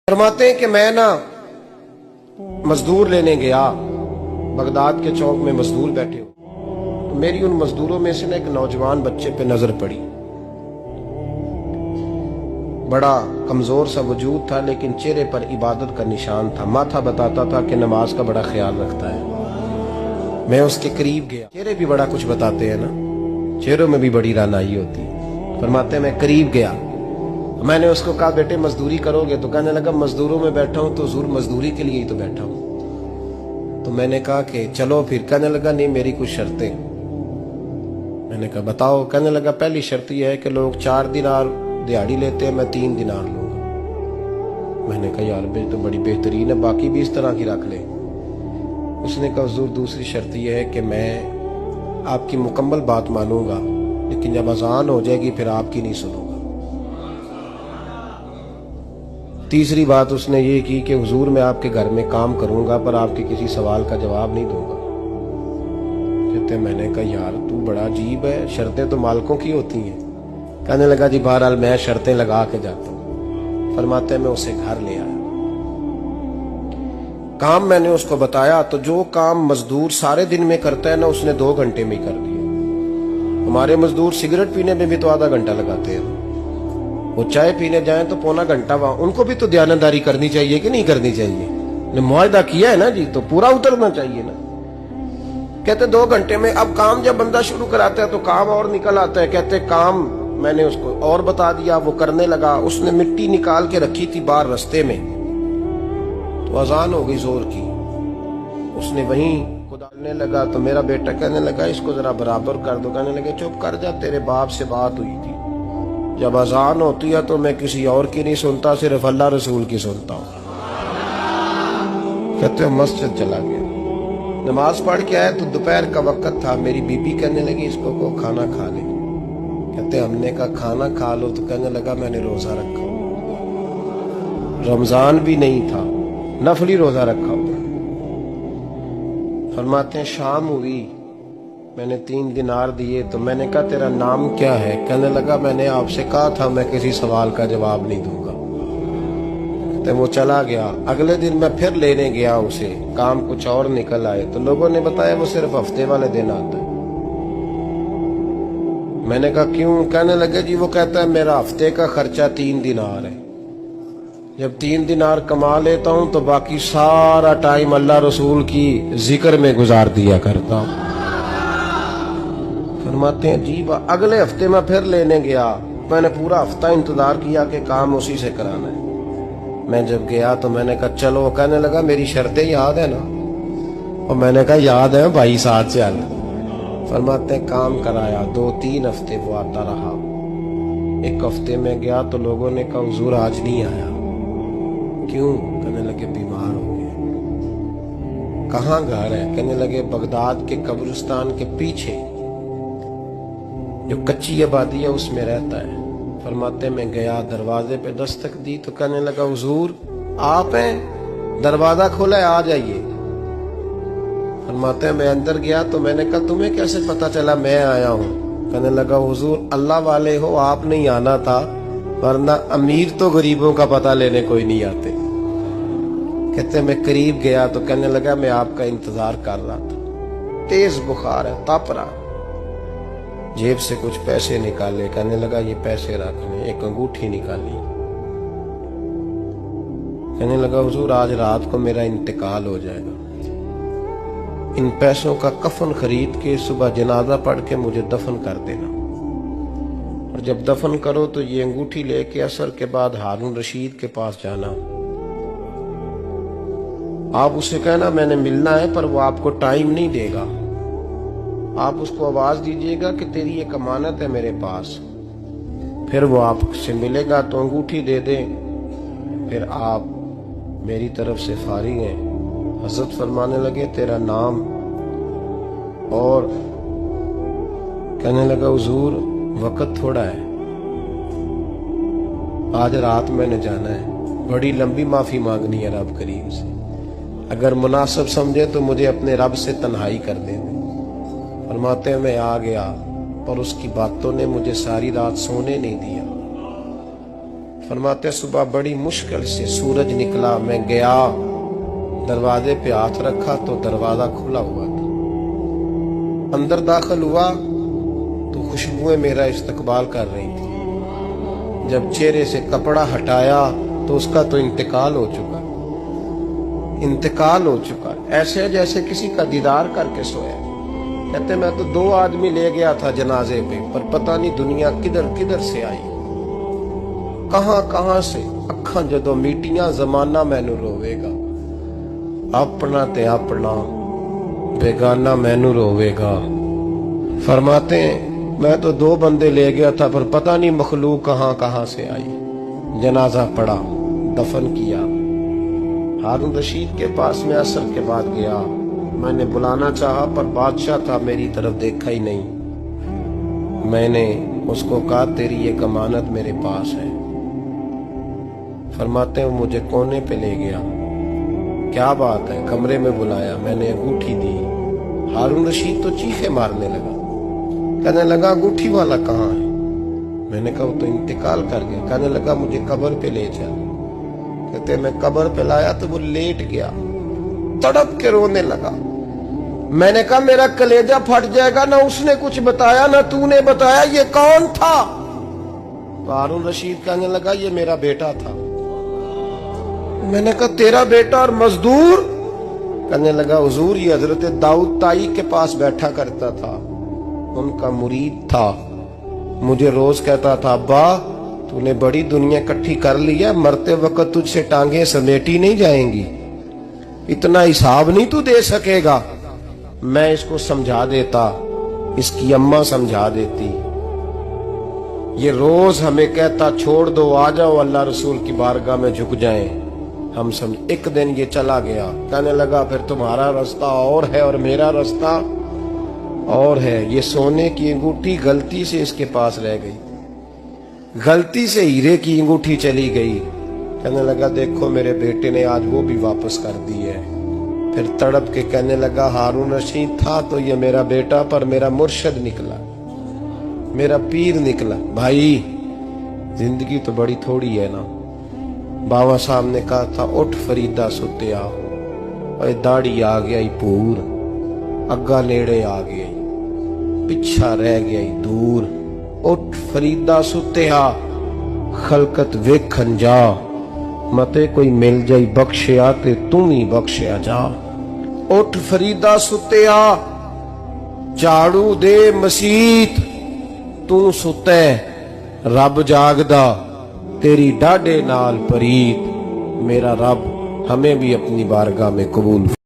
फरमाते हैं कि मैं ना मजदूर लेने गया, बगदाद के चौक में मजदूर बैठे हो, तो मेरी उन मजदूरों में से ना एक नौजवान बच्चे पे नजर पड़ी। बड़ा कमजोर सा वजूद था, लेकिन चेहरे पर इबादत का निशान था। माथा बताता था कि नमाज का बड़ा ख्याल रखता है। मैं उसके करीब गया। चेहरे भी बड़ा कुछ बताते हैं ना, चेहरों में भी बड़ी रानाई होती है। फरमाते हैं मैं करीब गया, मैंने उसको कहा बेटे मजदूरी करोगे? तो कहने लगा मजदूरों में बैठा हूं तो हुजूर मजदूरी के लिए ही तो बैठा हूं। तो मैंने कहा कि चलो फिर। कहने लगा नहीं मेरी कुछ शर्तें। मैंने कहा बताओ। कहने लगा पहली शर्त यह है कि लोग 4 दिनार दिहाड़ी लेते हैं, मैं 3 दिनार लूंगा। मैंने कहा यार बेटे तो बड़ी बेहतरीन है, बाकी भी इस तरह की रख ले। उसने कहा हुजूर दूसरी शर्त यह है कि मैं आपकी मुकम्मल बात मानूंगा, लेकिन जब अजान हो जाएगी फिर आपकी नहीं सुनूंगा। तीसरी बात उसने ये की कि हुजूर मैं आपके घर में काम करूंगा पर आपके किसी सवाल का जवाब नहीं दूंगा। कहते मैंने कहा यार तू बड़ा अजीब है, शर्तें तो मालिकों की होती हैं। कहने लगा जी बहरहाल मैं शर्तें लगा के जाता हूं। फरमाते मैं उसे घर ले आया, काम मैंने उसको बताया, तो जो काम मजदूर सारे दिन में करता है ना उसने 2 घंटे में ही कर दिया। हमारे मजदूर सिगरेट पीने में भी तो आधा घंटा लगाते हैं, वो चाय पीने जाएं तो पौना घंटा। वहां उनको भी तो दयानतदारी करनी चाहिए कि नहीं करनी चाहिए? ने मुआहदा किया है ना जी, तो पूरा उतरना चाहिए ना। कहते 2 घंटे में। अब काम जब बंदा शुरू कराता है तो काम और निकल आता है। कहते काम मैंने उसको और बता दिया, वो करने लगा। उसने मिट्टी निकाल के रखी थी बाहर रास्ते में, तो अजान हो गई जोर की। उसने वहीं खुदालने लगा, तो मेरा बेटा कहने लगा इसको जरा बराबर कर दो। कहने लगे चुप कर जा, तेरे बाप से बात हुई थी, जब अजान होती है तो मैं किसी और की नहीं सुनता, सिर्फ अल्लाह रसूल की सुनता हूँ। कहते मस्जिद चला गया, नमाज पढ़ के आया तो दोपहर का वक्त था। मेरी बीबी कहने लगी इसको को खाना खा ले। कहते हमने कहा खाना खा लो, तो कहने लगा मैंने रोजा रखा, रमजान भी नहीं था, नफली रोजा रखा हुआ। फरमाते हैं शाम हुई, मैंने 3 दिनार दिए, तो मैंने कहा तेरा नाम क्या है? कहने लगा मैंने आपसे कहा था मैं किसी सवाल का जवाब नहीं दूंगा। तो वो चला गया। अगले दिन मैं फिर लेने गया उसे, काम कुछ और निकल आए, तो लोगों ने बताया वो सिर्फ हफ्ते वाले दिन आता है। मैंने कहा क्यों? कहने लगे जी वो कहता है मेरा हफ्ते का खर्चा 3 दिनार है, जब 3 दिनार कमा लेता हूं तो बाकी सारा टाइम अल्लाह रसूल की जिक्र में गुजार दिया करता हूं। फरमाते हैं जी अगले हफ्ते में फिर लेने गया। मैंने पूरा हफ्ता इंतजार किया कि काम उसी से कराना है। मैं जब गया तो मैंने कहा चलो। कहने लगा मेरी शर्तें याद है ना? और मैंने कहा याद है भाई, साथ चल। फरमाते हैं काम कराया, 2-3 हफ्ते वो आता रहा। 1 हफ्ते में गया तो लोगों ने कहा हुजूर आज नहीं आया। क्यों? कहने लगे बीमार हो गए। कहाँ घर है? कहने लगे बगदाद के कब्रिस्तान के पीछे जो कच्ची आबादी है उसमें रहता है। फरमाते मैं गया, दरवाजे पे दस्तक दी तो कहने लगा हुजूर आप हैं? दरवाजा खोला है, आ जाइए। फरमाते मैं अंदर गया तो मैंने कहा तुम्हें कैसे पता चला मैं आया हूँ? कहने लगा हुजूर अल्लाह वाले हो, आप नहीं आना था, वरना अमीर तो गरीबों का पता लेने कोई नहीं आते। कहते मैं करीब गया तो कहने लगा मैं आपका इंतजार कर रहा था, तेज बुखार है, तप रहा। जेब से कुछ पैसे निकाले, कहने लगा ये पैसे रखने। एक अंगूठी निकाली, कहने लगा हुजूर आज रात को मेरा इंतकाल हो जाएगा, इन पैसों का कफन खरीद के सुबह जनाजा पढ़ के मुझे दफन कर देना, और जब दफन करो तो ये अंगूठी लेके असर के बाद हारून रशीद के पास जाना। आप उसे कहना मैंने मिलना है, पर वो आपको टाइम नहीं देगा। आप उसको आवाज दीजिएगा कि तेरी एक अमानत है मेरे पास। फिर वो आपसे मिलेगा तो अंगूठी दे दे, फिर आप मेरी तरफ से फारिग हैं। हजरत फरमाने लगे तेरा नाम? और कहने लगा हुजूर वक्त थोड़ा है, आज रात मैंने जाना है, बड़ी लंबी माफी मांगनी है रब करीम से, अगर मुनासिब समझे तो मुझे अपने रब से तन्हाई कर दे। फरमाते हैं मैं आ गया, पर उसकी बातों ने मुझे सारी रात सोने नहीं दिया। फरमाते सुबह बड़ी मुश्किल से सूरज निकला, मैं गया दरवाजे पे हाथ रखा तो दरवाजा खुला हुआ था। अंदर दाखिल हुआ तो खुशबुएं मेरा इस्तकबाल कर रही थी। जब चेहरे से कपड़ा हटाया तो उसका तो इंतकाल हो चुका, ऐसे जैसे किसी का दीदार करके सोया। कहते मैं तो 2 आदमी ले गया था जनाजे पे, पर पता नहीं दुनिया किधर किधर से आई, कहां से। अखा जदों मीटियां जमाना मैनू रोवेगा, अपना ते अपना बेगाना मैनू रोवेगा। फरमाते हैं मैं तो 2 बंदे ले गया था, पर पता नहीं मखलूक कहां से आई। जनाजा पड़ा, दफन किया। हारून रशीद के पास में असर के बाद गया। मैंने बुलाना चाहा पर बादशाह था, मेरी तरफ देखा ही नहीं। मैंने उसको कहा तेरी ये अमानत मेरे पास है। फरमाते हैं मुझे कोने पे ले गया, क्या बात है, कमरे में बुलाया, मैंने अंगूठी दी। हारून रशीद तो चीखे मारने लगा, कहने लगा अंगूठी वाला कहाँ है? मैंने कहा वो तो इंतकाल कर गया। कहने लगा मुझे कब्र पे ले चल। कहते मैं कब्र पे लाया तो वो लेट गया, तड़प के रोने लगा। मैंने कहा मेरा कलेजा फट जाएगा, ना उसने कुछ बताया ना तूने बताया, ये कौन था? तो हारून रशीद कहने लगा ये मेरा बेटा था। मैंने कहा तेरा बेटा और मजदूर? कहने लगा हुजूर ये हजरत दाऊद ताई के पास बैठा करता था, उनका मुरीद था। मुझे रोज कहता था अब्बा तूने बड़ी दुनिया इकट्ठी कर ली है, मरते वक्त तुझसे टांगे समेटी नहीं जाएंगी, इतना हिसाब नहीं तू दे सकेगा। मैं इसको समझा देता, इसकी अम्मा समझा देती। ये रोज हमें कहता छोड़ दो, आ जाओ अल्लाह रसूल की बारगाह में झुक जाएं। हम समझ। एक दिन ये चला गया, कहने लगा फिर तुम्हारा रास्ता और है और मेरा रास्ता और है। ये सोने की अंगूठी गलती से इसके पास रह गई, गलती से हीरे की अंगूठी चली गई। कहने लगा देखो मेरे बेटे ने आज वो भी वापस कर दी है। फिर तड़प के कहने लगा हारून रशीद था तो ये मेरा बेटा, पर मेरा मुर्शद निकला, मेरा पीर निकला। भाई जिंदगी तो बड़ी थोड़ी है ना। बाबा साहब ने कहा था उठ फरीदा सुत्या, और दाढ़ी आ गया पूर, अग्गा नेड़े आ गया, पिछा रह गया दूर। उठ फरीदा सुत्या, खलकत वेखन जा, मते कोई मिल जाई बख्शिया ते तू ही बख्शिया जा। उठ फरीदा सुत्या, झाड़ू दे मसीत, तू सुते रब जागदा, तेरी डाडे नाल परीत। मेरा रब हमें भी अपनी बारगाह में कबूल